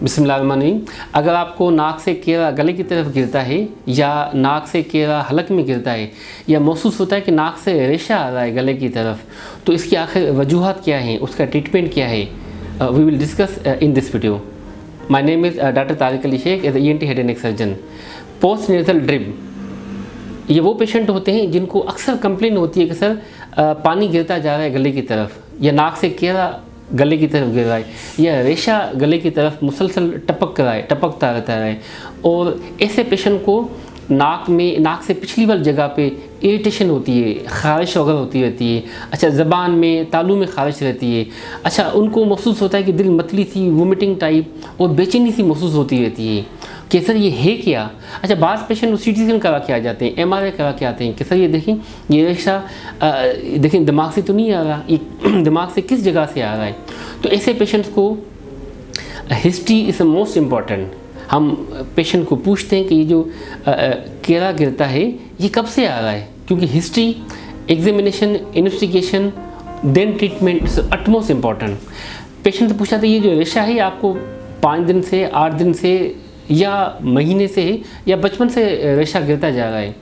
बिस्मिल्लाहिर्रहमानिर्रहीम। अगर आपको नाक से केरा गले की तरफ गिरता है या नाक से केरा हलक में गिरता है या महसूस होता है कि नाक से रेशा आ रहा है गले की तरफ, तो इसकी आखिर वजूहात क्या हैं, उसका ट्रीटमेंट क्या है, we will discuss in this video. My name is doctor Tariq Ali Shaikh, as ENT head and neck surgeon. Post nasal drip, ये वो पेशेंट होते हैं जिनको अक्सर कंप्लेन होती है कि सर पानी गिरता जा रहा है गले की तरफ, या नाक से केरा गले की तरफ गिर रहा है, या रेशा गले की तरफ मुसलसल टपकता रहता है। और ऐसे पेशेंट को नाक से पिछली वाली जगह पे इरिटेशन होती है, ख़ारिश वगैरह होती रहती है। अच्छा, ज़बान में तालू में ख़ारिश रहती है। अच्छा, उनको महसूस होता है कि दिल मतली सी, वोमिटिंग टाइप और बेचैनी सी महसूस होती रहती है कि सर ये है क्या। अच्छा, बाज़ पेशेंट CT स्कैन करा के आ जाते हैं, MRI करा के आते हैं कि सर ये देखें, ये रेशा देखें दिमाग से तो नहीं आ रहा, ये दिमाग से किस जगह से आ रहा है। तो ऐसे पेशेंट्स को हिस्ट्री इज़ मोस्ट इम्पॉर्टेंट। हम पेशेंट को पूछते हैं कि ये जो केरा गिरता है ये कब से आ रहा है, क्योंकि history, examination, investigation, then treatment is utmost important. Patient से पूछा था ये जो रेशा है आपको 5 दिन से, 8 दिन से या महीने से है, या बचपन से रेशा गिरता जा रहा है।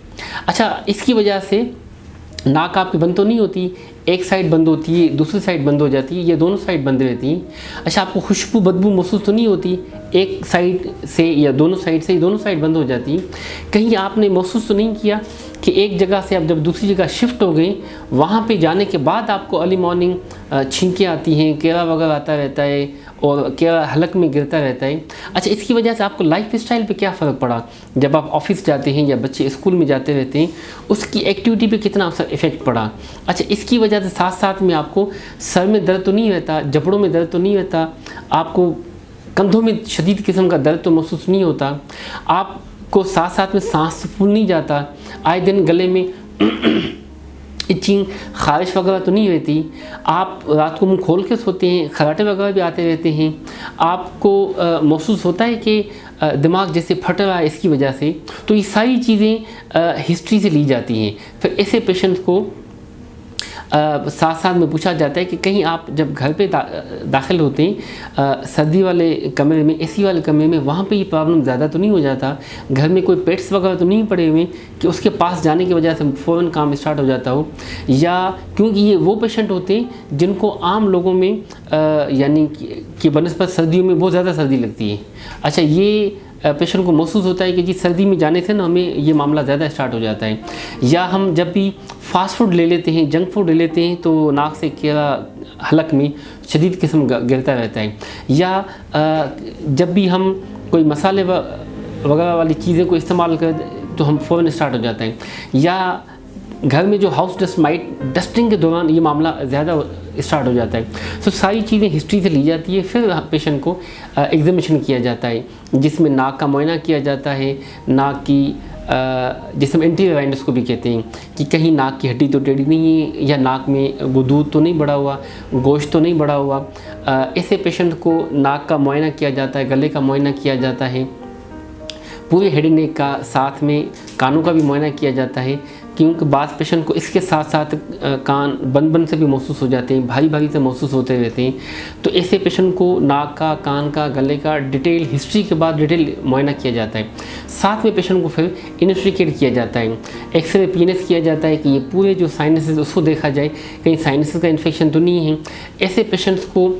अच्छा, इसकी वजह से नाक आपकी बंद तो नहीं होती, एक साइड बंद होती है, दूसरी साइड बंद हो जाती है, या दोनों साइड बंद रहती हैं। अच्छा, आपको खुशबू बदबू महसूस तो नहीं होती, एक साइड से या दोनों साइड से, दोनों साइड बंद हो जाती है। कहीं आपने महसूस तो नहीं किया कि एक जगह से आप जब दूसरी जगह शिफ्ट हो गए, वहाँ पे जाने के बाद आपको अर्ली मॉर्निंग छींकें आती हैं, केरा वगैरह आता रहता है और केरा हलक में गिरता रहता है। अच्छा, इसकी वजह से आपको लाइफ स्टाइल पे क्या फ़र्क पड़ा, जब आप ऑफिस जाते हैं या बच्चे स्कूल में जाते रहते हैं, उसकी एक्टिविटी पे कितना इफ़ेक्ट पड़ा। अच्छा, इसकी वजह से साथ साथ में आपको सर में दर्द तो नहीं रहता, जबड़ों में दर्द तो नहीं रहता, आपको कंधों में शदीद किस्म का दर्द तो महसूस नहीं होता, आपको साथ साथ में सांस फूल नहीं जाता, आए दिन गले में इचिंग, ख़ारिश वगैरह तो नहीं रहती, आप रात को मुंह खोल के सोते हैं, खराटे वगैरह भी आते रहते हैं, आपको महसूस होता है कि दिमाग जैसे फट रहा है इसकी वजह से। तो ये सारी चीज़ें हिस्ट्री से ली जाती हैं। फिर ऐसे पेशेंट्स को साथ साथ में पूछा जाता है कि कहीं आप जब घर पे दाखिल होते हैं सर्दी वाले कमरे में, AC वाले कमरे में, वहाँ पे ये प्रॉब्लम ज़्यादा तो नहीं हो जाता, घर में कोई पेट्स वगैरह तो नहीं पड़े हुए कि उसके पास जाने की वजह से फ़ौरन काम स्टार्ट हो जाता हो, या क्योंकि ये वो पेशेंट होते हैं जिनको आम लोगों में यानी कि बनस्पत सर्दियों में बहुत ज़्यादा सर्दी लगती है। अच्छा, ये पेशेंट को महसूस होता है कि जी सर्दी में जाने से ना हमें ये मामला ज़्यादा स्टार्ट हो जाता है। या हम जब भी फास्ट फूड ले लेते हैं, जंक फूड ले लेते हैं, तो नाक से केरा हलक में शदीद किस्म गिरता रहता है। या जब भी हम कोई मसाले वगैरह वाली चीज़ें को इस्तेमाल कर तो हम फ़ौरन स्टार्ट हो जाता है। या घर में जो हाउस डस्ट माइट डस्टिंग के दौरान ये मामला ज़्यादा स्टार्ट हो जाता है। तो सारी चीज़ें हिस्ट्री से ली जाती है, फिर पेशेंट को एग्जामिनेशन किया जाता है, जिसमें नाक का मुआयना किया जाता है, नाक की जिसे हम एंटीरियर एंडोस्कोपी कहते हैं कि कहीं नाक की हड्डी तो टेढ़ी नहीं है, या नाक में वो दूध तो नहीं बढ़ा हुआ, गोश्त तो नहीं बढ़ा हुआ। ऐसे पेशेंट को नाक का मुआयना किया जाता है, गले का मुआयना किया जाता है, पूरे हेड एंड नेक का, साथ में कानों का भी मुआयना किया जाता है, क्योंकि बाज़ पेशेंट को इसके साथ साथ कान बंद से भी महसूस हो जाते हैं, भारी भारी से महसूस होते रहते हैं। तो ऐसे पेशेंट को नाक का, कान का, गले का डिटेल हिस्ट्री के बाद डिटेल मुआयना किया जाता है। साथ में पेशेंट को फिर इन्वेस्टिगेट किया जाता है, एक्सरे PNS किया जाता है कि ये पूरे जो साइनसेस उसको देखा जाए कहीं साइनसेस का इन्फेक्शन तो नहीं है। ऐसे पेशेंट्स को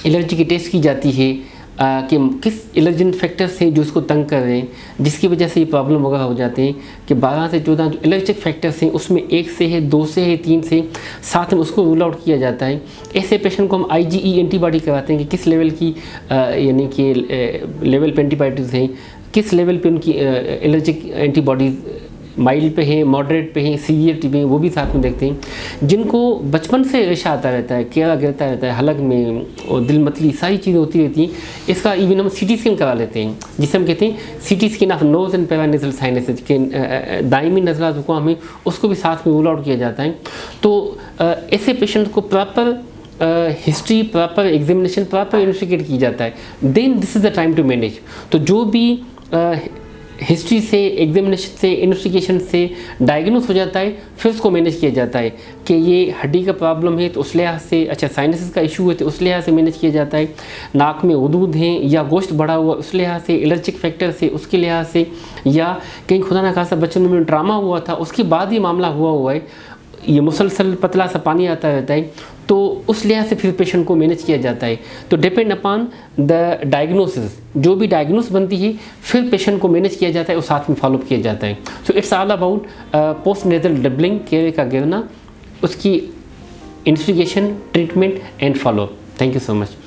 एलर्जी की टेस्ट की जाती है कि किस एलर्जेन फैक्टर्स हैं जो उसको तंग कर रहे हैं, जिसकी वजह से ये प्रॉब्लम वगैरह हो जाते हैं। कि 12 से 14 जो एलर्जिक फैक्टर्स हैं उसमें 1 से है, 2 से है, 3 से, साथ में उसको रूल आउट किया जाता है। ऐसे पेशेंट को हम IgE एंटीबॉडी कराते हैं कि किस लेवल की यानी कि लेवल पे एंटीबायोटिक्स हैं, किस लेवल पे उनकी एलर्जिक एंटीबॉडीज़ माइल्ड पे हैं, मॉडरेट पे हैं, सीवियरिटी पे हैं, वो भी साथ में देखते हैं। जिनको बचपन से रेशा आता रहता है, केरा गिरता रहता है हलक में और दिल मतली सारी चीज़ें होती रहती हैं, इसका इवन हम CT स्कैन करा लेते हैं, जिसे हम कहते हैं CT scan of nose and paranasal sinuses के दायमी नज़ला जुकाम है, उसको भी साथ में रूल आउट किया जाता है। तो ऐसे पेशेंट को proper history, proper examination, proper investigate किया जाता है। Then this is the time to manage. तो जो भी हिस्ट्री से, एग्जामिनेशन से, इन्वेस्टिगेशन से डायग्नोस हो जाता है, फिर उसको मैनेज किया जाता है कि ये हड्डी का प्रॉब्लम है तो उस लिहाज से, अच्छा साइनसिस का इशू है तो उस लिहाज से मैनेज किया जाता है, नाक में उदूद हैं या गोश्त बढ़ा हुआ उस लिहाज से, एलर्जिक फैक्टर से उसके लिहाज से, या कहीं खुदा ना खासा बच्चों में ड्रामा हुआ था उसके बाद ये मामला हुआ है, ये मुसलसल पतला सा पानी आता रहता है, तो उस लिहाज से फिर पेशेंट को मैनेज किया जाता है। तो डिपेंड अपॉन द डायग्नोसिस, जो भी डायग्नोस बनती है फिर पेशेंट को मैनेज किया जाता है और साथ में फॉलोअप किया जाता है। So it's all about post nasal dribbling, केवे का गिरना, उसकी investigation, treatment and follow up. Thank you so much.